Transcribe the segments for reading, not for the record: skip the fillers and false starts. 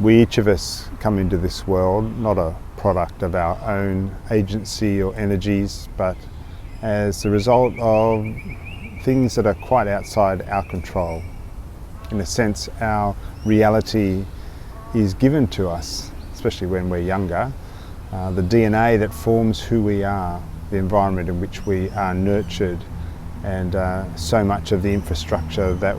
We each of us come into this world not a product of our own agency or energies, but as the result of things that are quite outside our control. In a sense, our reality is given to us, especially when we're younger. The DNA that forms who we are, the environment in which we are nurtured, and so much of the infrastructure that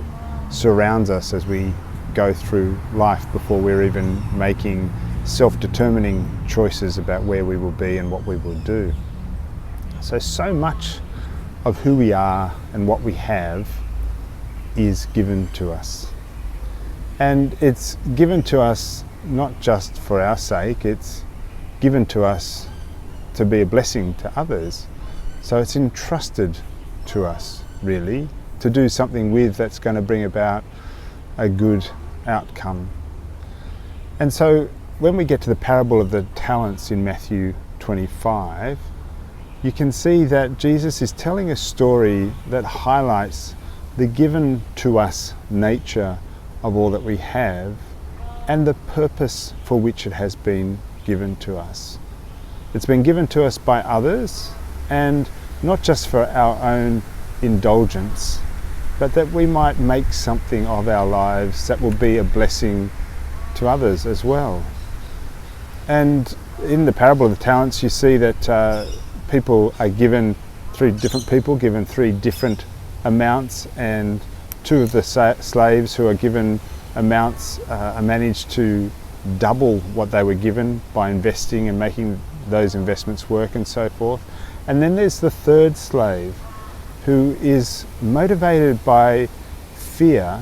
surrounds us as we go through life before we're even making self-determining choices about where we will be and what we will do. So much of who we are and what we have is given to us. And it's given to us not just for our sake, it's given to us to be a blessing to others. So it's entrusted to us, really, to do something with that's going to bring about a good outcome. And so when we get to the parable of the talents in Matthew 25, you can see that Jesus is telling a story that highlights the given to us nature of all that we have and the purpose for which it has been given to us. It's been given to us by others, and not just for our own indulgence, but that we might make something of our lives that will be a blessing to others as well. And in the parable of the talents, you see that people are given, three different amounts, and two of the slaves who are given amounts are managed to double what they were given by investing and making those investments work and so forth. And then there's the third slave who is motivated by fear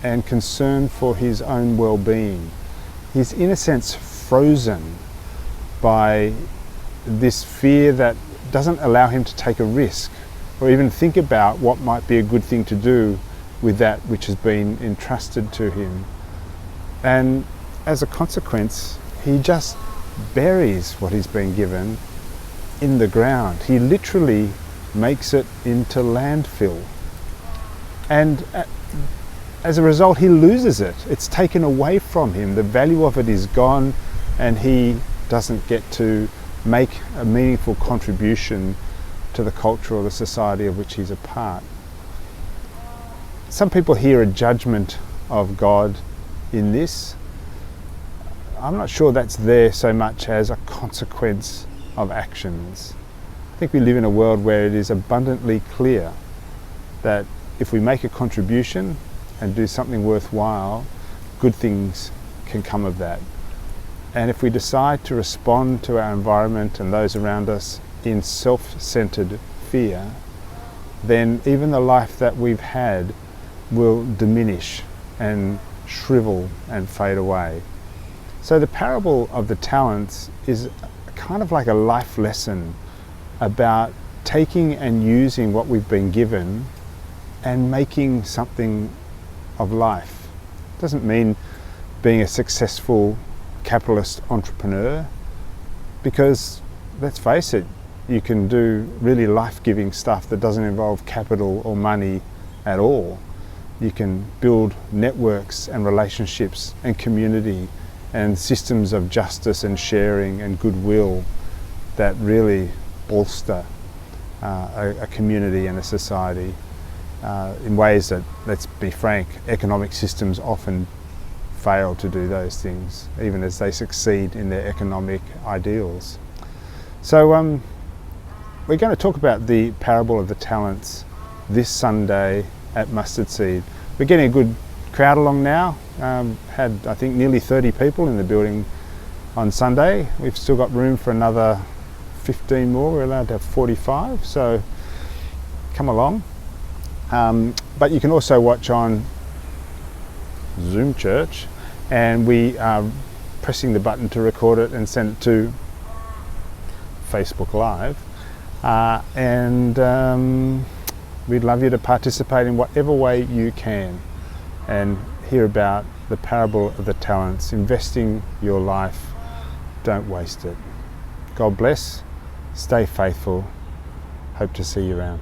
and concern for his own well-being. He's in a sense frozen by this fear that doesn't allow him to take a risk or even think about what might be a good thing to do with that which has been entrusted to him. And as a consequence, he just buries what he's been given in the ground. He literally makes it into landfill. And as a result, he loses it. It's taken away from him. The value of it is gone, and he doesn't get to make a meaningful contribution to the culture or the society of which he's a part. Some people hear a judgment of God in this. I'm not sure that's there so much as a consequence of actions. I think we live in a world where it is abundantly clear that if we make a contribution and do something worthwhile, good things can come of that. And if we decide to respond to our environment and those around us in self-centered fear, then even the life that we've had will diminish and shrivel and fade away. So the parable of the talents is kind of like a life lesson about taking and using what we've been given and making something of life. It doesn't mean being a successful capitalist entrepreneur, because let's face it, you can do really life-giving stuff that doesn't involve capital or money at all. You can build networks and relationships and community and systems of justice and sharing and goodwill that really bolster a community and a society in ways that, let's be frank, economic systems often fail to do those things, even as they succeed in their economic ideals. So we're going to talk about the parable of the talents this Sunday at Mustard Seed. We're getting a good crowd along now. Had, I think, nearly 30 people in the building on Sunday. We've still got room for another 15 more. We're allowed to have 45, so come along. But you can also watch on Zoom Church, and we are pressing the button to record it and send it to Facebook Live. We'd love you to participate in whatever way you can and hear about the parable of the talents. Investing your life, don't waste it. God bless, stay faithful, hope to see you around.